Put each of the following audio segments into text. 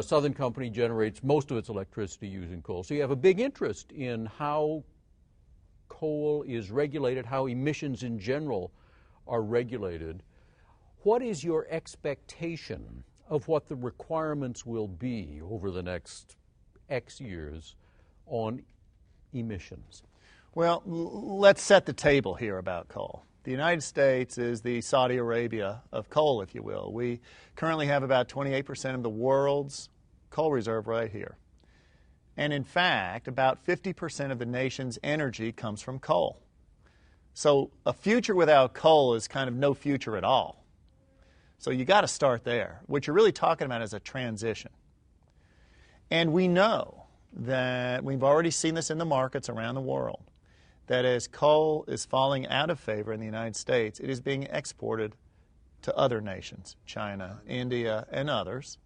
Southern Company generates most of its electricity using coal. So you have a big interest in how coal is regulated, how emissions in general are regulated. What is your expectation of what the requirements will be over the next X years on emissions? Well, let's set the table here about coal. The United States is the Saudi Arabia of coal, if you will. We currently have about 28% of the world's coal reserve right here. And in fact, about 50% of the nation's energy comes from coal. So a future without coal is kind of no future at all. So you got to start there. What you're really talking about is a transition. And we know that we've already seen this in the markets around the world, that as coal is falling out of favor in the United States, it is being exported to other nations, China, India, and others.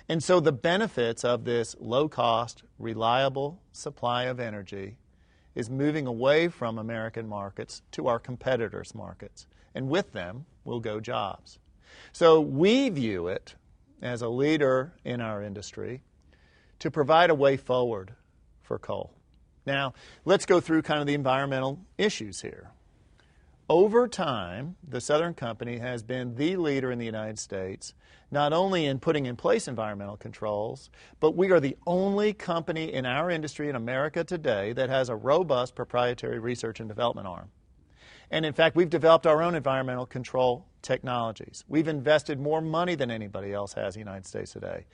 And so the benefits of this low-cost, reliable supply of energy is moving away from American markets to our competitors' markets. And with them will go jobs. So we view it as a leader in our industry to provide a way forward for coal. Now, let's go through kind of the environmental issues here. Over time, the Southern Company has been the leader in the United States, not only in putting in place environmental controls, but we are the only company in our industry in America today that has a robust proprietary research and development arm. And in fact, we've developed our own environmental control technologies. We've invested more money than anybody else has in the United States today.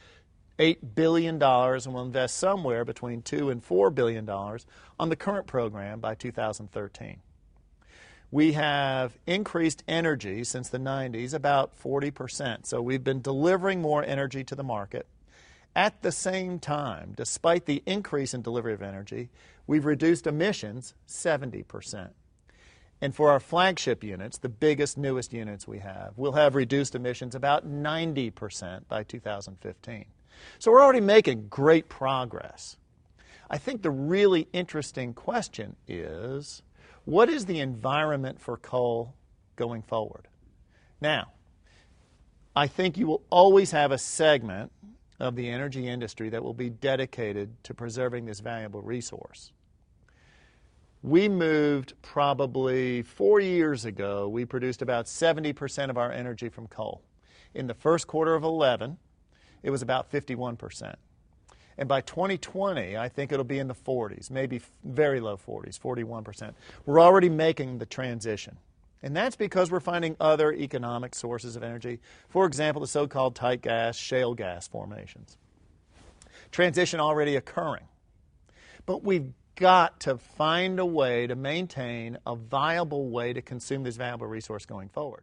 $8 billion, and we'll invest somewhere between $2 and $4 billion on the current program by 2013. We have increased energy since the 90s about 40%. So we've been delivering more energy to the market. At the same time, despite the increase in delivery of energy, we've reduced emissions 70%. And for our flagship units, the biggest, newest units we have, we'll have reduced emissions about 90% by 2015. So we're already making great progress. I think the really interesting question is, what is the environment for coal going forward? Now, I think you will always have a segment of the energy industry that will be dedicated to preserving this valuable resource. We moved probably 4 years ago, we produced about 70% of our energy from coal. In the first quarter of 2011, it was about 51%. And by 2020, I think it'll be in the 40s, maybe very low 40s, 41%. We're already making the transition. And that's because we're finding other economic sources of energy. For example, the so-called tight gas, shale gas formations. Transition already occurring. But we've got to find a way to maintain a viable way to consume this valuable resource going forward.